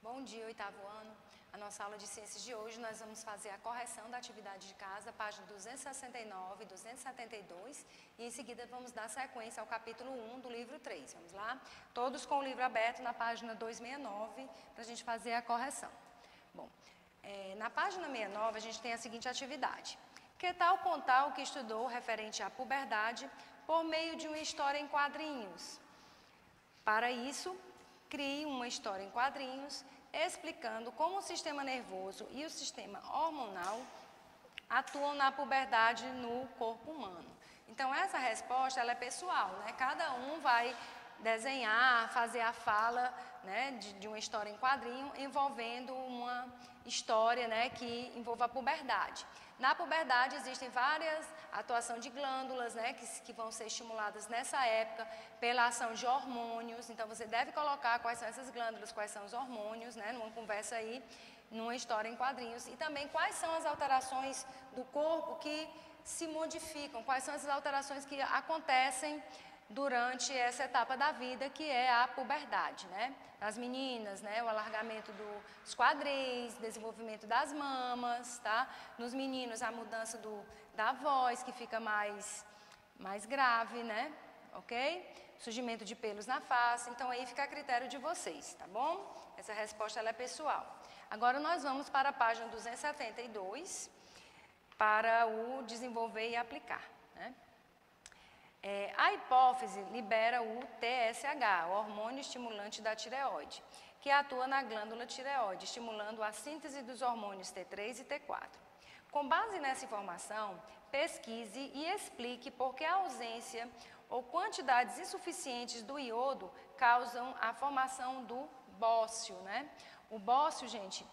Bom dia, oitavo ano. A nossa aula de ciências de hoje nós vamos fazer a correção da atividade de casa, página 269 e 272, e em seguida vamos dar sequência ao capítulo 1 do livro 3. Vamos lá? Todos com o livro aberto na página 269 para a gente fazer a correção. Bom, na página 69 a gente tem a seguinte atividade. Que tal contar o que estudou referente à puberdade por meio de uma história em quadrinhos? Para isso, crie uma história em quadrinhos explicando como o sistema nervoso e o sistema hormonal atuam na puberdade no corpo humano. Então, essa resposta ela é pessoal, né? Cada um vai desenhar, fazer a fala, né, de uma história em quadrinho envolvendo uma história, né, que envolva a puberdade. Na puberdade existem várias atuações de glândulas, né, que vão ser estimuladas nessa época pela ação de hormônios. Então você deve colocar quais são essas glândulas, quais são os hormônios, né, numa conversa aí, numa história em quadrinhos. E também quais são as alterações do corpo que se modificam, quais são essas alterações que acontecem durante essa etapa da vida, que é a puberdade, né? Nas meninas, né, o alargamento dos quadris, desenvolvimento das mamas, tá? Nos meninos, a mudança da voz, que fica mais grave, né? Ok? Surgimento de pelos na face. Então, aí fica a critério de vocês, tá bom? Essa resposta ela é pessoal. Agora, nós vamos para a página 272, para o desenvolver e aplicar, né? A hipófise libera o TSH, o hormônio estimulante da tireoide, que atua na glândula tireoide, estimulando a síntese dos hormônios T3 e T4. Com base nessa informação, pesquise e explique por que a ausência ou quantidades insuficientes do iodo causam a formação do bócio, né? O bócio, gente,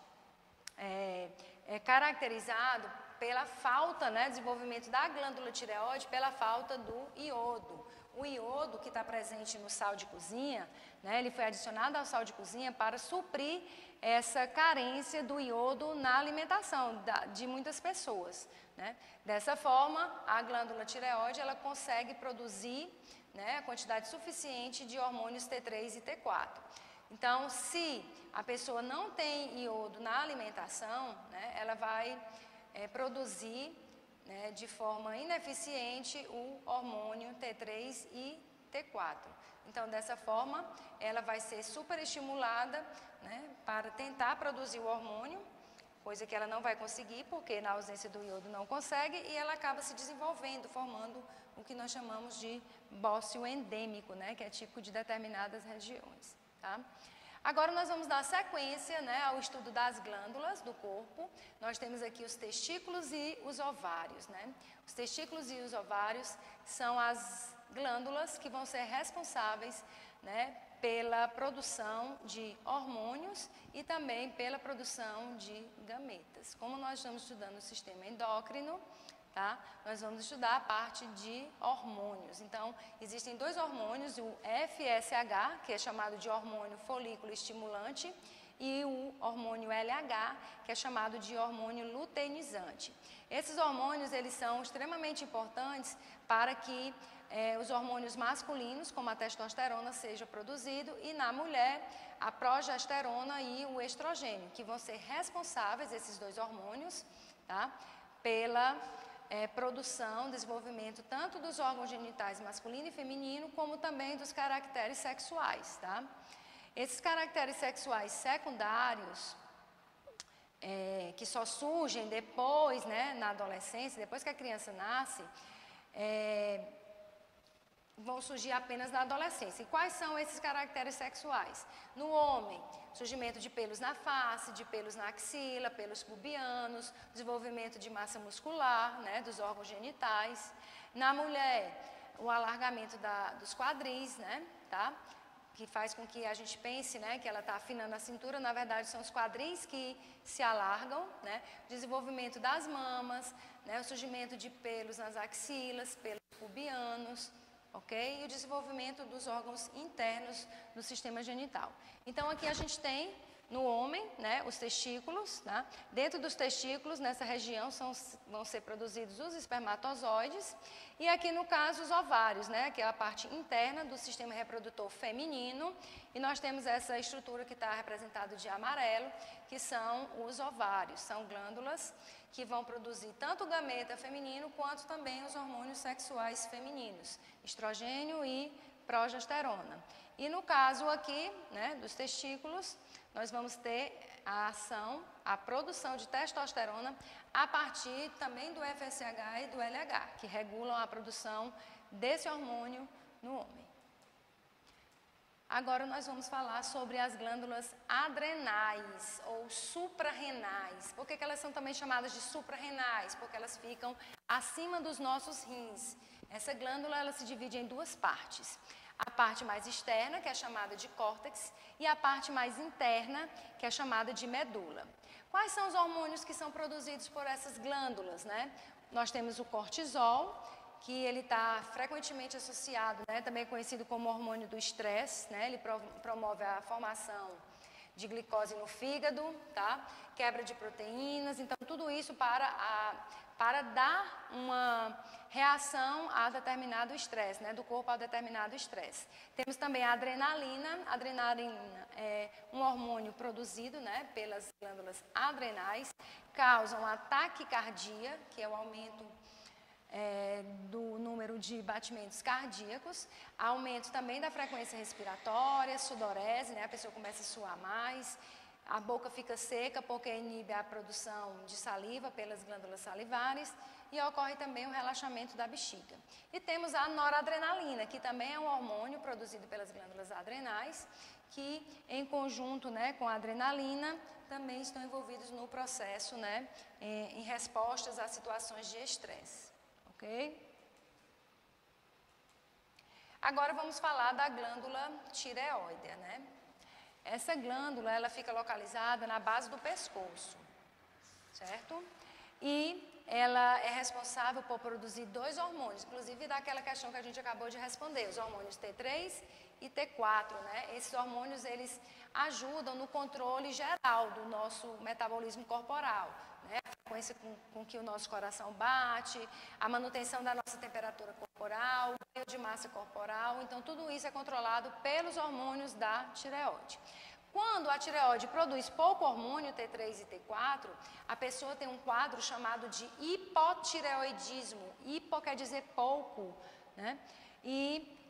é caracterizado pela falta, né, desenvolvimento da glândula tireoide, pela falta do iodo. O iodo que está presente no sal de cozinha, né, ele foi adicionado ao sal de cozinha para suprir essa carência do iodo na alimentação de muitas pessoas, né? Dessa forma, a glândula tireoide ela consegue produzir, né, a quantidade suficiente de hormônios T3 e T4. Então, se a pessoa não tem iodo na alimentação, né, ela vai produzir, né, de forma ineficiente o hormônio T3 e T4. Então, dessa forma, ela vai ser superestimulada, né, para tentar produzir o hormônio, coisa que ela não vai conseguir, porque na ausência do iodo não consegue, e ela acaba se desenvolvendo, formando o que nós chamamos de bócio endêmico, né, que é típico de determinadas regiões, tá? Agora nós vamos dar sequência, né, ao estudo das glândulas do corpo. Nós temos aqui os testículos e os ovários, né? Os testículos e os ovários são as glândulas que vão ser responsáveis, né, pela produção de hormônios e também pela produção de gametas. Como nós estamos estudando o sistema endócrino, tá? Nós vamos estudar a parte de hormônios. Então, existem dois hormônios, o FSH, que é chamado de hormônio folículo estimulante, e o hormônio LH, que é chamado de hormônio luteinizante. Esses hormônios, eles são extremamente importantes para que os hormônios masculinos, como a testosterona, seja produzido, e na mulher, a progesterona e o estrogênio, que vão ser responsáveis, esses dois hormônios, tá, pela produção, desenvolvimento tanto dos órgãos genitais masculino e feminino, como também dos caracteres sexuais, tá? Esses caracteres sexuais secundários, que só surgem depois, né, na adolescência, depois que a criança nasce, vão surgir apenas na adolescência. E quais são esses caracteres sexuais? No homem, surgimento de pelos na face, de pelos na axila, pelos pubianos, desenvolvimento de massa muscular, né, dos órgãos genitais. Na mulher, o alargamento dos quadris, né, tá? Que faz com que a gente pense, né, que ela está afinando a cintura. Na verdade, são os quadris que se alargam, né? Desenvolvimento das mamas, né, o surgimento de pelos nas axilas, pelos pubianos, ok? E o desenvolvimento dos órgãos internos do sistema genital. Então, aqui a gente tem, no homem, né, os testículos, tá? Dentro dos testículos, nessa região, vão ser produzidos os espermatozoides, e aqui no caso os ovários, né, que é a parte interna do sistema reprodutor feminino, e nós temos essa estrutura que está representada de amarelo, que são os ovários, são glândulas que vão produzir tanto o gameta feminino, quanto também os hormônios sexuais femininos, estrogênio e progesterona. E no caso aqui, né, dos testículos, nós vamos ter a ação, a produção de testosterona a partir também do FSH e do LH, que regulam a produção desse hormônio no homem. Agora nós vamos falar sobre as glândulas adrenais ou suprarrenais. Por que elas são também chamadas de suprarrenais? Porque elas ficam acima dos nossos rins. Essa glândula ela se divide em duas partes. A parte mais externa, que é chamada de córtex, e a parte mais interna, que é chamada de medula. Quais são os hormônios que são produzidos por essas glândulas, né? Nós temos o cortisol, que ele está frequentemente associado, né, também conhecido como hormônio do estresse, né? Ele promove a formação de glicose no fígado, tá? Quebra de proteínas, então tudo isso para dar uma reação a determinado estresse, né, do corpo a determinado estresse. Temos também a adrenalina. A adrenalina é um hormônio produzido, né, pelas glândulas adrenais, causa uma taquicardia, que é o aumento do número de batimentos cardíacos, aumento também da frequência respiratória, sudorese, né, a pessoa começa a suar mais, a boca fica seca porque inibe a produção de saliva pelas glândulas salivares e ocorre também o relaxamento da bexiga. E temos a noradrenalina, que também é um hormônio produzido pelas glândulas adrenais, que em conjunto, né, com a adrenalina também estão envolvidos no processo, né, em respostas a situações de estresse. Ok? Agora vamos falar da glândula tireoide, né? Essa glândula, ela fica localizada na base do pescoço, certo? E ela é responsável por produzir dois hormônios, inclusive daquela questão que a gente acabou de responder, os hormônios T3 e T4, né? Esses hormônios, eles ajudam no controle geral do nosso metabolismo corporal, né? A frequência com que o nosso coração bate, a manutenção da nossa temperatura corporal, o ganho de massa corporal, então tudo isso é controlado pelos hormônios da tireoide. Quando a tireoide produz pouco hormônio T3 e T4, a pessoa tem um quadro chamado de hipotireoidismo. Hipo quer dizer pouco, né? E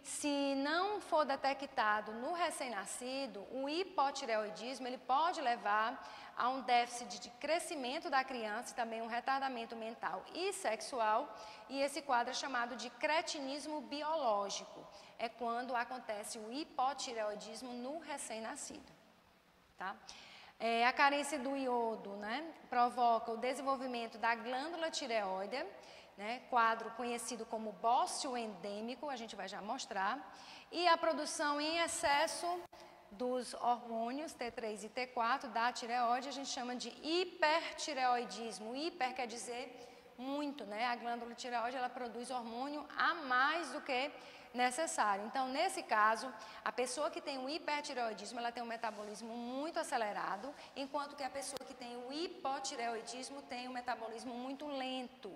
se não for detectado no recém-nascido, o hipotireoidismo ele pode levar a um déficit de crescimento da criança e também um retardamento mental e sexual, e esse quadro é chamado de cretinismo biológico. É quando acontece o hipotireoidismo no recém-nascido. Tá? A carência do iodo, né, provoca o desenvolvimento da glândula tireoide, né, quadro conhecido como bócio endêmico, a gente vai já mostrar, e a produção em excesso dos hormônios T3 e T4 da tireoide, a gente chama de hipertireoidismo. Hiper quer dizer muito, né? A glândula tireoide ela produz hormônio a mais do que necessário. Então, nesse caso, a pessoa que tem o hipertireoidismo, ela tem um metabolismo muito acelerado, enquanto que a pessoa que tem o hipotireoidismo tem um metabolismo muito lento.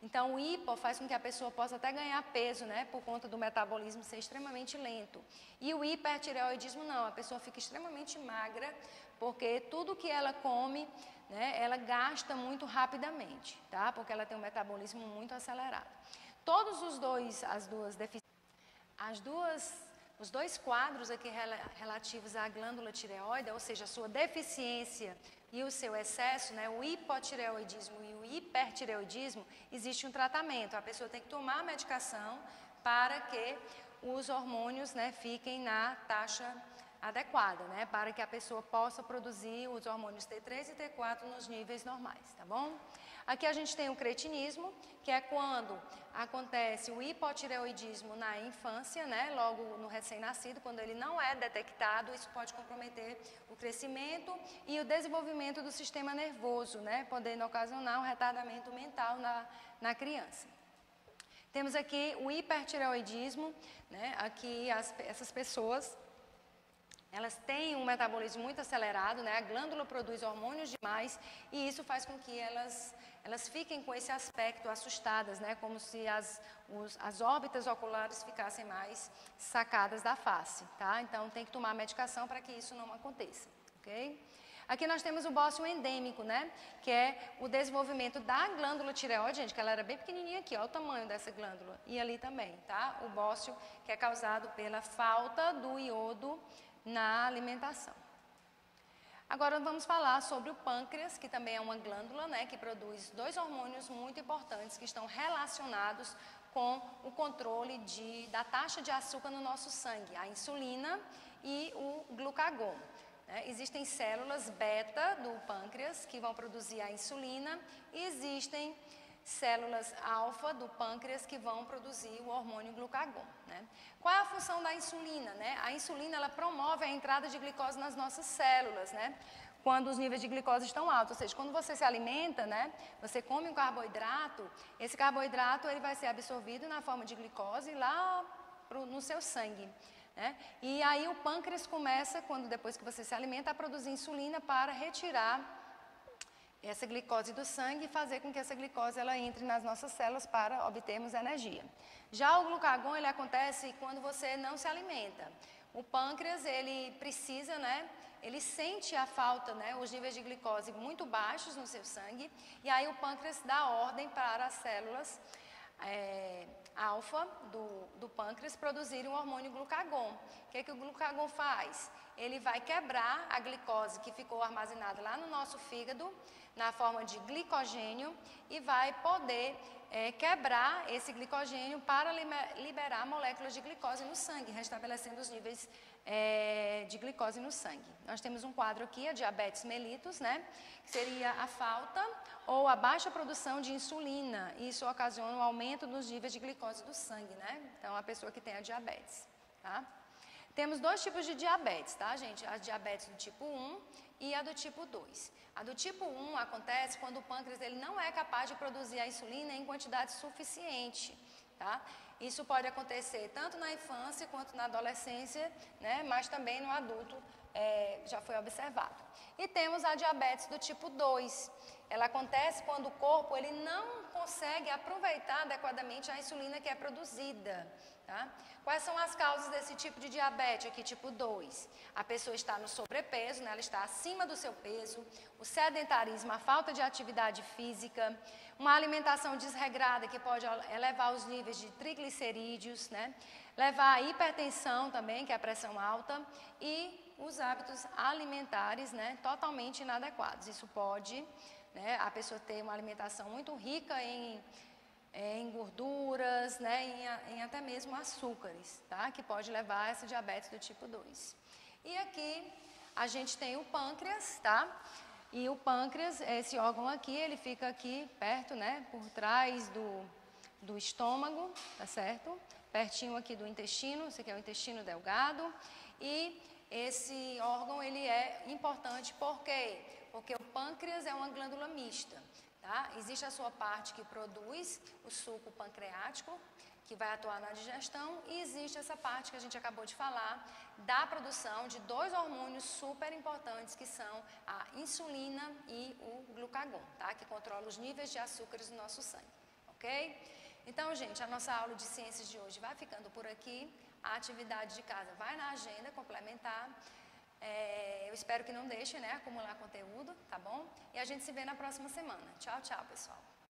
Então, o hipo faz com que a pessoa possa até ganhar peso, né, por conta do metabolismo ser extremamente lento. E o hipertireoidismo não, a pessoa fica extremamente magra, porque tudo que ela come, né, ela gasta muito rapidamente, tá? Porque ela tem um metabolismo muito acelerado. Os dois quadros aqui relativos à glândula tireoide, ou seja, a sua deficiência e o seu excesso, né, o hipotireoidismo e o hipertireoidismo, existe um tratamento. A pessoa tem que tomar a medicação para que os hormônios, né, fiquem na taxa adequada, né, para que a pessoa possa produzir os hormônios T3 e T4 nos níveis normais, tá bom? Aqui a gente tem o cretinismo, que é quando acontece o hipotireoidismo na infância, né, logo no recém-nascido, quando ele não é detectado, isso pode comprometer o crescimento e o desenvolvimento do sistema nervoso, né, podendo ocasionar um retardamento mental na criança. Temos aqui o hipertireoidismo, né, aqui essas pessoas elas têm um metabolismo muito acelerado, né? A glândula produz hormônios demais e isso faz com que elas fiquem com esse aspecto assustadas, né? Como se as órbitas oculares ficassem mais sacadas da face, tá? Então tem que tomar medicação para que isso não aconteça, ok? Aqui nós temos o bócio endêmico, né? Que é o desenvolvimento da glândula tireoide, gente, que ela era bem pequenininha aqui, ó, o tamanho dessa glândula. E ali também, tá? O bócio que é causado pela falta do iodo na alimentação. Agora vamos falar sobre o pâncreas, que também é uma glândula, né, que produz dois hormônios muito importantes que estão relacionados com o controle da taxa de açúcar no nosso sangue, a insulina e o glucagon. Existem células beta do pâncreas que vão produzir a insulina e existem células alfa do pâncreas que vão produzir o hormônio glucagon, né? Qual é a função da insulina, né? A insulina, ela promove a entrada de glicose nas nossas células, né? Quando os níveis de glicose estão altos, ou seja, quando você se alimenta, né? Você come um carboidrato, esse carboidrato ele vai ser absorvido na forma de glicose lá no seu sangue, né? E aí o pâncreas começa, depois que você se alimenta, a produzir insulina para retirar essa glicose do sangue e fazer com que essa glicose ela entre nas nossas células para obtermos energia. Já o glucagon, ele acontece quando você não se alimenta. O pâncreas, ele precisa, né? Ele sente a falta, né? Os níveis de glicose muito baixos no seu sangue e aí o pâncreas dá ordem para as células alfa do pâncreas produzirem o hormônio glucagon. O que é que o glucagon faz? Ele vai quebrar a glicose que ficou armazenada lá no nosso fígado na forma de glicogênio e vai poder quebrar esse glicogênio para liberar moléculas de glicose no sangue, restabelecendo os níveis de glicose no sangue. Nós temos um quadro aqui, a diabetes mellitus, né? Que seria a falta ou a baixa produção de insulina. Isso ocasiona um aumento dos níveis de glicose do sangue, né? Então, a pessoa que tem a diabetes, tá? Temos dois tipos de diabetes, tá, gente? A diabetes do tipo 1 e a do tipo 2. A do tipo 1 acontece quando o pâncreas ele não é capaz de produzir a insulina em quantidade suficiente, tá? Isso pode acontecer tanto na infância quanto na adolescência, né? Mas também no adulto já foi observado. E temos a diabetes do tipo 2. Ela acontece quando o corpo ele não consegue aproveitar adequadamente a insulina que é produzida, tá? Quais são as causas desse tipo de diabetes aqui, tipo 2? A pessoa está no sobrepeso, né? Ela está acima do seu peso, o sedentarismo, a falta de atividade física, uma alimentação desregrada que pode elevar os níveis de triglicerídeos, né? Levar a hipertensão também, que é a pressão alta, e os hábitos alimentares, né? Totalmente inadequados. Isso pode, né? A pessoa ter uma alimentação muito rica em gorduras, né, em até mesmo açúcares, tá? Que pode levar a essa diabetes do tipo 2. E aqui a gente tem o pâncreas, tá? E o pâncreas, esse órgão aqui, ele fica aqui perto, né, por trás do estômago, tá certo? Pertinho aqui do intestino, esse aqui é o intestino delgado. E esse órgão, ele é importante, por quê? Porque o pâncreas é uma glândula mista. Tá? Existe a sua parte que produz o suco pancreático, que vai atuar na digestão, e existe essa parte que a gente acabou de falar, da produção de dois hormônios super importantes, que são a insulina e o glucagon, tá? Que controla os níveis de açúcares do nosso sangue, ok? Então, gente, a nossa aula de ciências de hoje vai ficando por aqui, a atividade de casa vai na agenda complementar. Eu espero que não deixe, né, acumular conteúdo, tá bom? E a gente se vê na próxima semana. Tchau, tchau, pessoal.